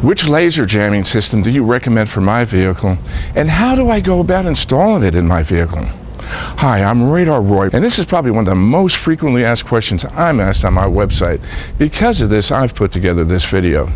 Which laser jamming system do you recommend for my vehicle, and how do I go about installing it in my vehicle? Hi, I'm Radar Roy, and this is probably one of the most frequently asked questions I'm asked on my website. Because of this, I've put together this video.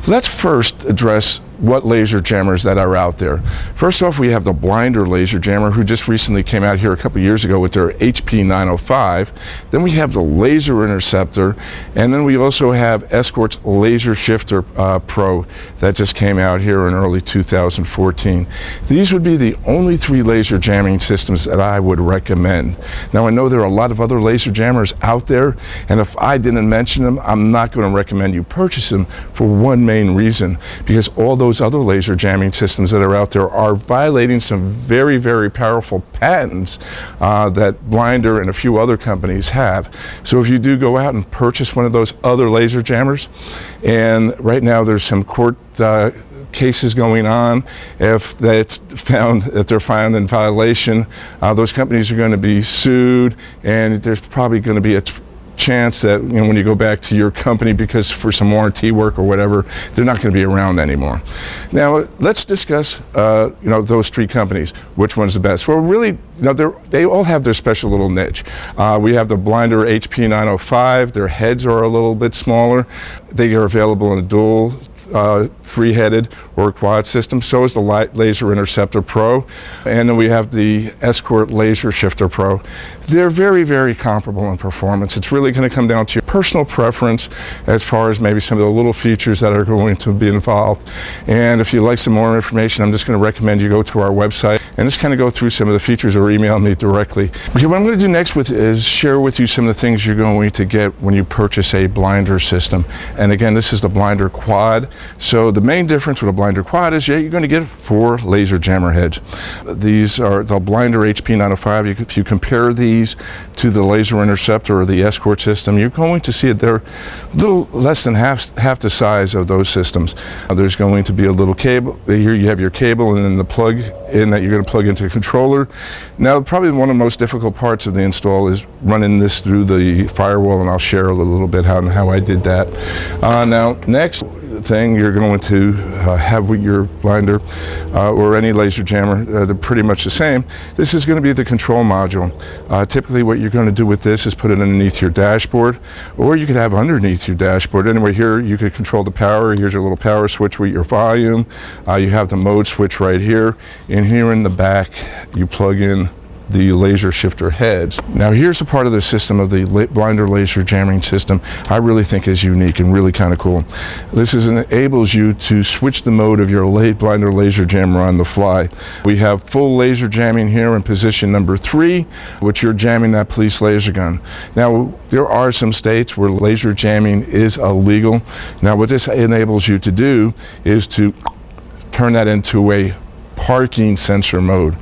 Let's first address what laser jammers that are out there. First off, we have the Blinder laser jammer, who just recently came out here a couple years ago with their HP 905. Then we have the Laser Interceptor, and then we also have Escort's Laser Shifter Pro that just came out here in early 2014. These would be the only three laser jamming systems that I would recommend. Now, I know there are a lot of other laser jammers out there, and if I didn't mention them, I'm not going to recommend you purchase them for one main reason, because all those other laser jamming systems that are out there are violating some very, very powerful patents that Blinder and a few other companies have. So if you do go out and purchase one of those other laser jammers, and right now there's some court cases going on, if they're found in violation, those companies are going to be sued, and there's probably going to be a chance that, you know, when you go back to your company, because for some warranty work or whatever, they're not going to be around anymore. Now let's discuss those three companies. Which one's the best? Well, really, they all have their special little niche. We have the Blinder HP 905. Their heads are a little bit smaller. They are available in a dual three-headed or quad system. So is the Laser Interceptor Pro, and then we have the Escort Laser Shifter Pro. They're very, very comparable in performance. It's really going to come down to your personal preference as far as maybe some of the little features that are going to be involved. And if you'd like some more information, I'm just going to recommend you go to our website and just kind of go through some of the features, or email me directly. Okay, what I'm going to do next is share with you some of the things you're going to get when you purchase a Blinder system. And again, this is the Blinder Quad. So the main difference with a Blinder Quad is, you're going to get 4 laser jammer heads. These are the Blinder HP 905. If you compare these to the Laser Interceptor or the Escort system, you're going to see that they're a little less than half the size of those systems. There's going to be a little cable. Here you have your cable, and then the plug in that you're going to plug into the controller. Now, probably one of the most difficult parts of the install is running this through the firewall, and I'll share a little bit how I did that. Now, next thing you're going to have with your Blinder or any laser jammer, they're pretty much the same. This is going to be the control module. Typically what you're going to do with this is put it underneath your dashboard, or you could have underneath your dashboard. Anyway, here you could control the power. Here's your little power switch with your volume. You have the mode switch right here, and here in the back you plug in the laser shifter heads. Now, here's a part of the system of the Blinder laser jamming system I really think is unique and really kind of cool. This enables you to switch the mode of your Blinder laser jammer on the fly. We have full laser jamming here in position number 3, which you're jamming that police laser gun. Now, there are some states where laser jamming is illegal. Now, what this enables you to do is to turn that into a parking sensor mode.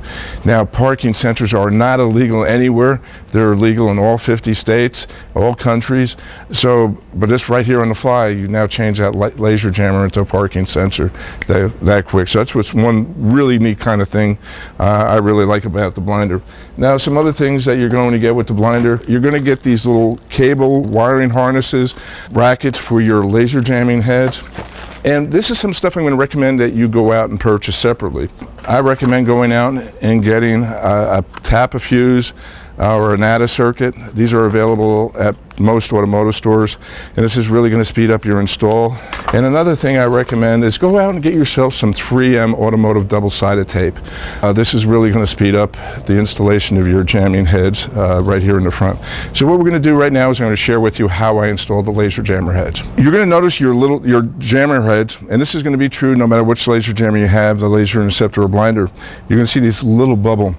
Now, parking sensors are not illegal anywhere. They're illegal in all 50 states, all countries. So, but this right here on the fly, you now change that laser jammer into a parking sensor that quick. So that's what's one really neat kind of thing I really like about the Blinder. Now, some other things that you're going to get with the Blinder, you're going to get these little cable wiring harnesses, brackets for your laser jamming heads. And this is some stuff I'm going to recommend that you go out and purchase separately. I recommend going out and getting a tap fuse or an ADA circuit. These are available at most automotive stores, and this is really going to speed up your install. And another thing I recommend is go out and get yourself some 3M automotive double-sided tape. This is really going to speed up the installation of your jamming heads right here in the front. So what we're going to do right now is I'm going to share with you how I installed the laser jammer heads. You're going to notice your jammer heads, and this is going to be true no matter which laser jammer you have, the Laser Interceptor or Blinder. You're going to see this little bubble.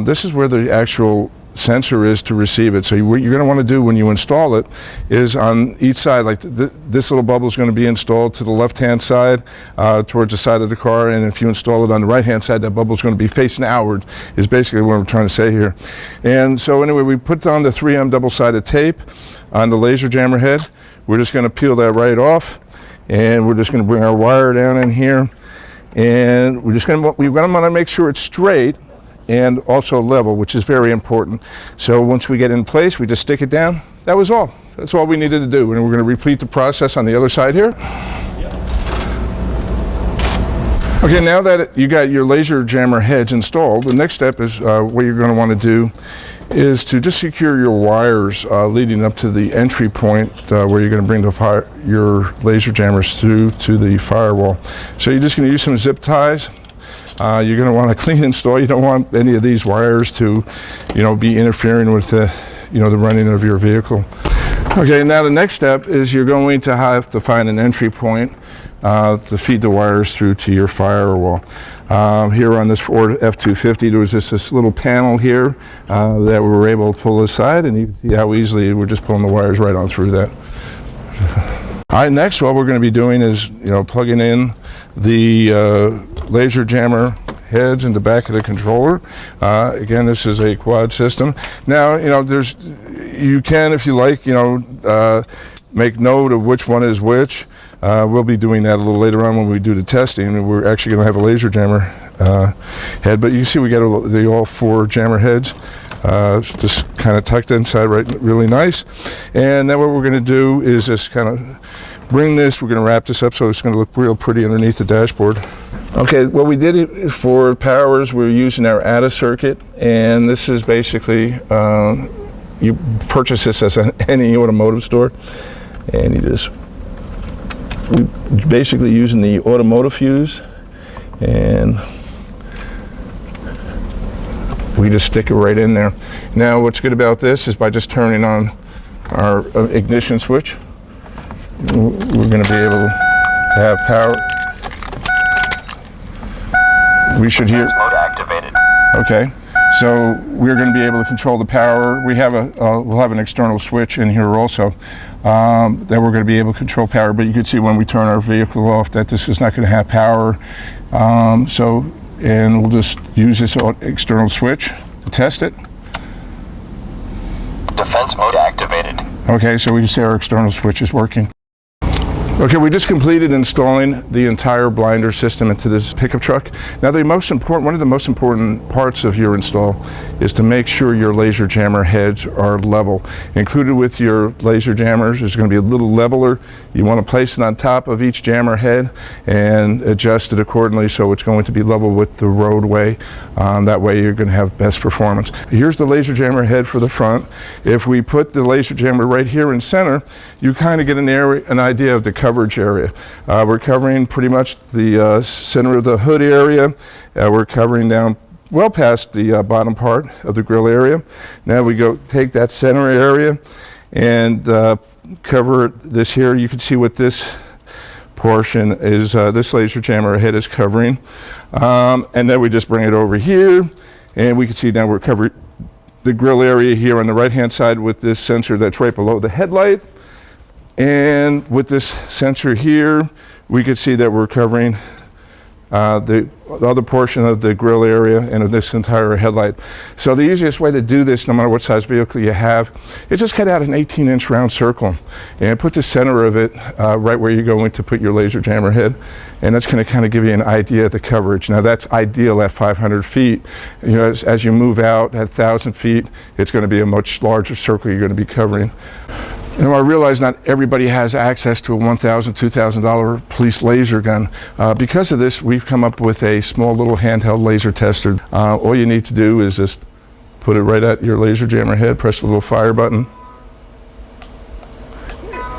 This is where the actual sensor is to receive it. So what you're going to want to do when you install it is on each side, like this little bubble is going to be installed to the left-hand side towards the side of the car, and if you install it on the right-hand side, that bubble is going to be facing outward, is basically what I'm trying to say here. And so anyway, we put on the 3M double-sided tape on the laser jammer head. We're just going to peel that right off, and we're just going to bring our wire down in here, and we're going to want to make sure it's straight and also level, which is very important. So once we get in place, we just stick it down. That was all. That's all we needed to do. And we're going to repeat the process on the other side here. Okay, now that you got your laser jammer heads installed, the next step is what you're going to want to do is to just secure your wires leading up to the entry point where you're going to bring your laser jammers through to the firewall. So you're just going to use some zip ties. You're going to want a clean install. You don't want any of these wires to, be interfering with the running of your vehicle. Okay, now the next step is you're going to have to find an entry point to feed the wires through to your firewall. Here on this Ford F-250, there was just this little panel here that we were able to pull aside, and you can see how easily we're just pulling the wires right on through that. All right, next what we're going to be doing is, plugging in the laser jammer heads in the back of the controller. Again, this is a quad system. Now, you can, if you like, make note of which one is which. We'll be doing that a little later on when we do the testing. We're actually going to have a laser jammer head, but you can see we got all 4 jammer heads just kind of tucked inside really nice. And then what we're going to do is just kind of bring this, we're going to wrap this up so it's going to look real pretty underneath the dashboard. Okay, what we did for powers, we're using our ADA circuit, and this is basically, you purchase this as any automotive store, and we're basically using the automotive fuse, and we just stick it right in there. Now what's good about this is by just turning on our ignition switch, we're going to be able to have power. We should hear. Mode activated. Okay, so we're going to be able to control the power. We have we'll have an external switch in here also that we're going to be able to control power. But you can see when we turn our vehicle off that this is not going to have power. And we'll just use this external switch to test it. Defense mode activated. Okay, so we can see our external switch is working. Okay, we just completed installing the entire blinder system into this pickup truck. Now one of the most important parts of your install is to make sure your laser jammer heads are level. Included with your laser jammers is going to be a little leveler. You want to place it on top of each jammer head and adjust it accordingly so it's going to be level with the roadway. That way you're going to have best performance. Here's the laser jammer head for the front. If we put the laser jammer right here in center, you kind of get an idea of the coverage area. We're covering pretty much the center of the hood area. We're covering down well past the bottom part of the grill area. Now we take that center area and cover this here. You can see what this portion is, this laser jammer head is covering. And then we just bring it over here, and we can see now we're covering the grill area here on the right hand side with this sensor that's right below the headlight. And with this sensor here, we can see that we're covering the other portion of the grill area and of this entire headlight. So the easiest way to do this, no matter what size vehicle you have, is just cut out an 18-inch round circle and put the center of it right where you're going to put your laser jammer head. And that's going to kind of give you an idea of the coverage. Now that's ideal at 500 feet. As you move out at 1,000 feet, it's going to be a much larger circle you're going to be covering. I realize not everybody has access to a $1,000, $2,000 police laser gun. Because of this, we've come up with a small little handheld laser tester. All you need to do is just put it right at your laser jammer head, press the little fire button,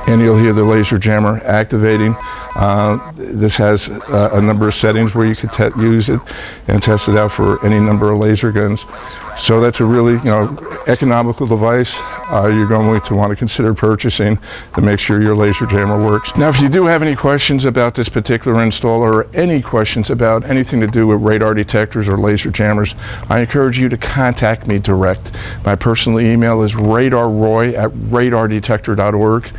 and you'll hear the laser jammer activating. This has a number of settings where you can use it and test it out for any number of laser guns. So that's a really economical device you're going to want to consider purchasing to make sure your laser jammer works. Now if you do have any questions about this particular install or any questions about anything to do with radar detectors or laser jammers, I encourage you to contact me direct. My personal email is radarroy@radardetector.org.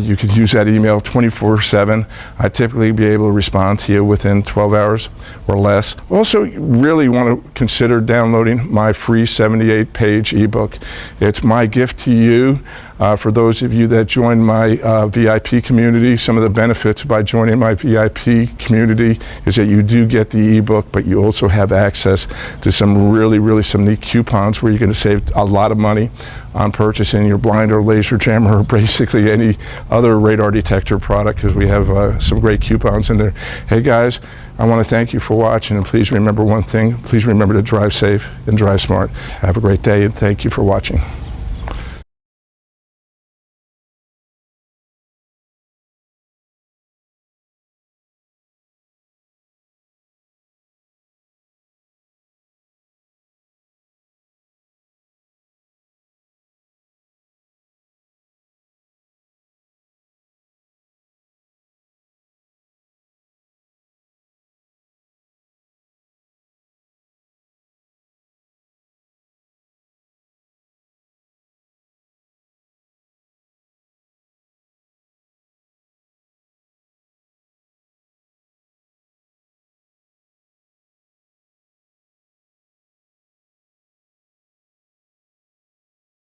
You could use that email 24/7. I typically be able to respond to you within 12 hours or less. Also, you really want to consider downloading my free 78-page ebook. It's my gift to you. For those of you that join my VIP community, some of the benefits by joining my VIP community is that you do get the ebook, but you also have access to some really some neat coupons where you're going to save a lot of money on purchasing your blind or laser jammer or basically any other radar detector product, because we have some great coupons in there. Hey guys, I want to thank you for watching, and please remember one thing. Please remember to drive safe and drive smart. Have a great day, and thank you for watching.